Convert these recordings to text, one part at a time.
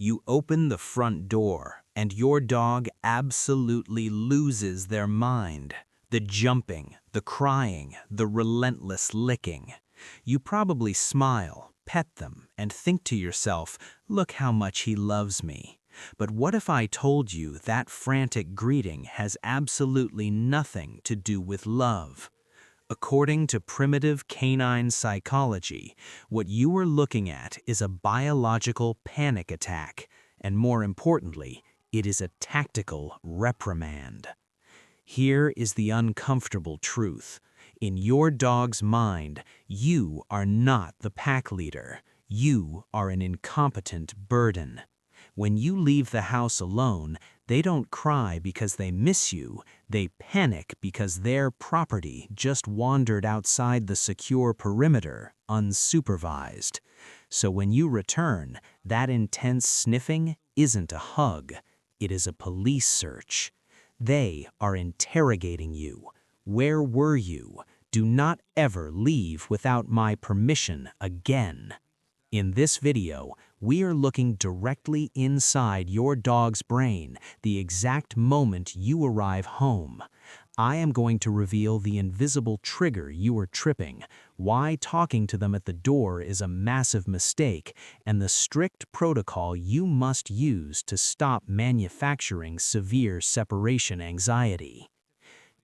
You open the front door, and your dog absolutely loses their mind. The jumping, the crying, the relentless licking. You probably smile, pet them, and think to yourself, look how much he loves me. But what if I told you that frantic greeting has absolutely nothing to do with love? According to primitive canine psychology, what you are looking at is a biological panic attack, and more importantly, it is a tactical reprimand. Here is the uncomfortable truth. In your dog's mind, you are not the pack leader. You are an incompetent burden. When you leave the house alone, they don't cry because they miss you, they panic because their property just wandered outside the secure perimeter, unsupervised. So when you return, that intense sniffing isn't a hug, it is a police search. They are interrogating you. Where were you? Do not ever leave without my permission again. In this video, we are looking directly inside your dog's brain the exact moment you arrive home. I am going to reveal the invisible trigger you are tripping, why talking to them at the door is a massive mistake, and the strict protocol you must use to stop manufacturing severe separation anxiety.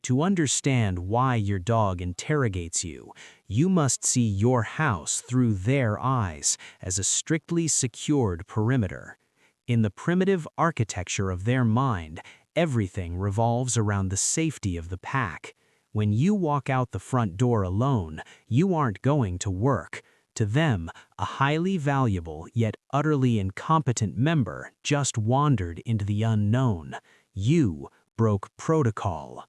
To understand why your dog interrogates you, you must see your house through their eyes as a strictly secured perimeter. In the primitive architecture of their mind, everything revolves around the safety of the pack. When you walk out the front door alone, you aren't going to work. To them, a highly valuable yet utterly incompetent member just wandered into the unknown. You broke protocol.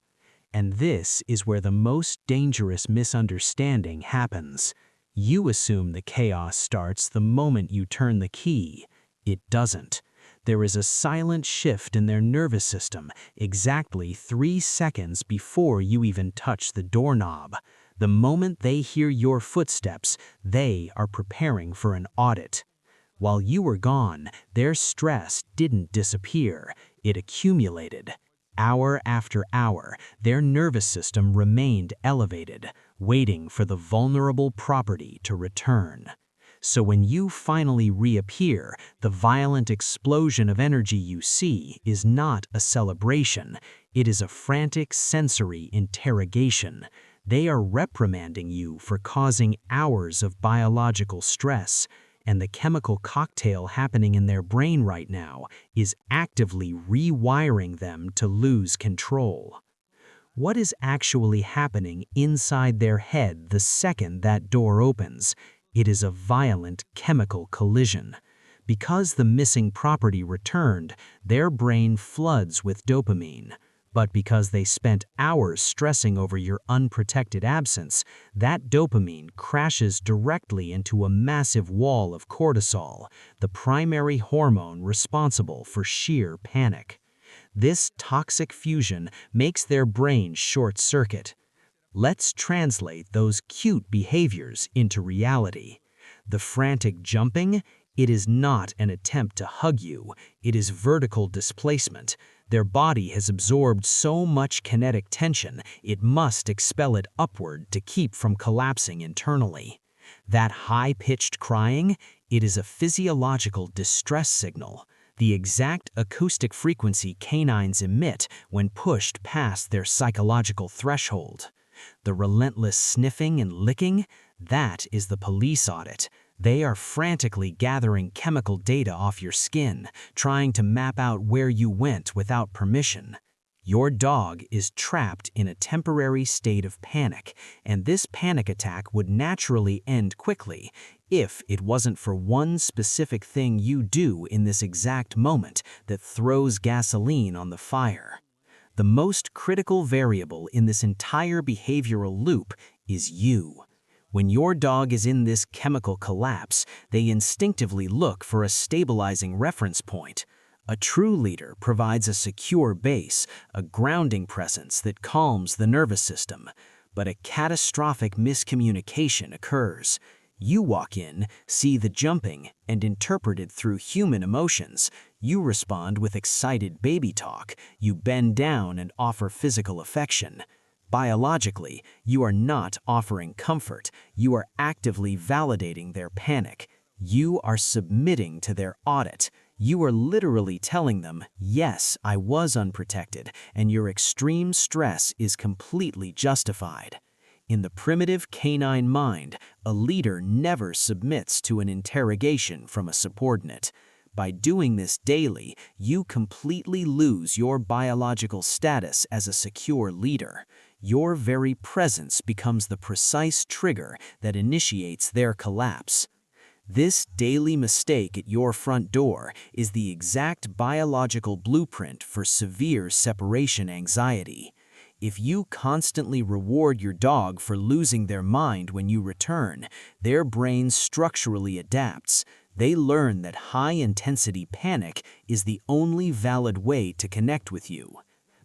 And this is where the most dangerous misunderstanding happens. You assume the chaos starts the moment you turn the key. It doesn't. There is a silent shift in their nervous system exactly 3 seconds before you even touch the doorknob. The moment they hear your footsteps, they are preparing for an audit. While you were gone, their stress didn't disappear, it accumulated. Hour after hour, their nervous system remained elevated, waiting for the vulnerable property to return. So when you finally reappear, the violent explosion of energy you see is not a celebration, it is a frantic sensory interrogation. They are reprimanding you for causing hours of biological stress, and the chemical cocktail happening in their brain right now is actively rewiring them to lose control. What is actually happening inside their head the second that door opens? It is a violent chemical collision. Because the missing property returned, their brain floods with dopamine. But because they spent hours stressing over your unprotected absence, that dopamine crashes directly into a massive wall of cortisol, the primary hormone responsible for sheer panic. This toxic fusion makes their brain short-circuit. Let's translate those cute behaviors into reality. The frantic jumping, it is not an attempt to hug you, it is vertical displacement. Their body has absorbed so much kinetic tension, it must expel it upward to keep from collapsing internally. That high-pitched crying, it is a physiological distress signal, the exact acoustic frequency canines emit when pushed past their psychological threshold. The relentless sniffing and licking, that is the police audit. They are frantically gathering chemical data off your skin, trying to map out where you went without permission. Your dog is trapped in a temporary state of panic, and this panic attack would naturally end quickly if it wasn't for one specific thing you do in this exact moment that throws gasoline on the fire. The most critical variable in this entire behavioral loop is you. When your dog is in this chemical collapse, they instinctively look for a stabilizing reference point. A true leader provides a secure base, a grounding presence that calms the nervous system. But a catastrophic miscommunication occurs. You walk in, see the jumping, and interpret it through human emotions. You respond with excited baby talk. You bend down and offer physical affection. Biologically, you are not offering comfort. You are actively validating their panic. You are submitting to their audit. You are literally telling them, yes, I was unprotected, and your extreme stress is completely justified. In the primitive canine mind, a leader never submits to an interrogation from a subordinate. By doing this daily, you completely lose your biological status as a secure leader. Your very presence becomes the precise trigger that initiates their collapse. This daily mistake at your front door is the exact biological blueprint for severe separation anxiety. If you constantly reward your dog for losing their mind when you return, their brain structurally adapts. They learn that high-intensity panic is the only valid way to connect with you.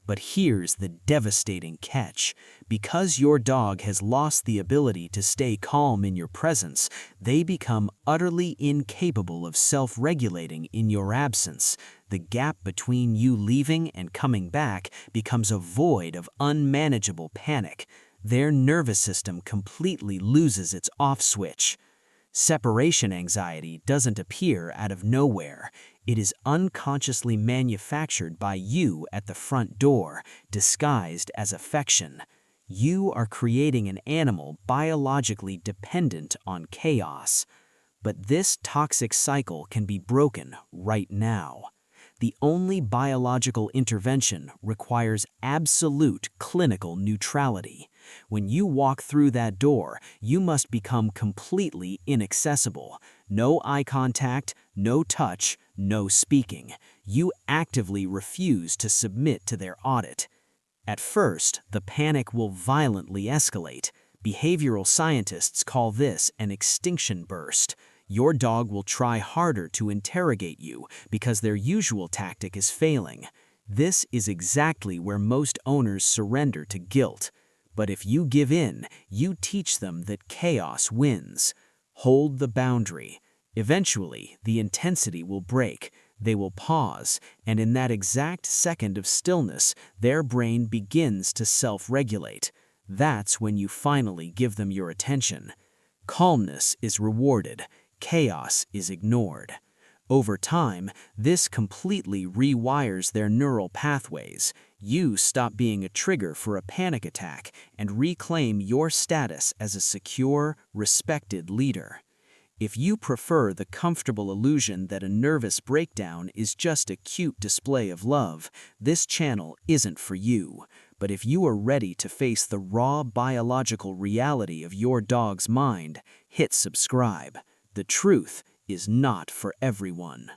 But here's the devastating catch. Because your dog has lost the ability to stay calm in your presence, they become utterly incapable of self-regulating in your absence. The gap between you leaving and coming back becomes a void of unmanageable panic. Their nervous system completely loses its off switch. Separation anxiety doesn't appear out of nowhere. It is unconsciously manufactured by you at the front door, disguised as affection. You are creating an animal biologically dependent on chaos. But this toxic cycle can be broken right now. The only biological intervention requires absolute clinical neutrality. When you walk through that door, you must become completely inaccessible. No eye contact, no touch, no speaking. You actively refuse to submit to their audit. At first, the panic will violently escalate. Behavioral scientists call this an extinction burst. Your dog will try harder to interrogate you because their usual tactic is failing. This is exactly where most owners surrender to guilt. But if you give in, you teach them that chaos wins. Hold the boundary. Eventually, the intensity will break. They will pause, and in that exact second of stillness, their brain begins to self-regulate. That's when you finally give them your attention. Calmness is rewarded. Chaos is ignored. Over time, this completely rewires their neural pathways. You stop being a trigger for a panic attack and reclaim your status as a secure, respected leader. If you prefer the comfortable illusion that a nervous breakdown is just a cute display of love, this channel isn't for you. But if you are ready to face the raw biological reality of your dog's mind, hit subscribe. The truth is not for everyone.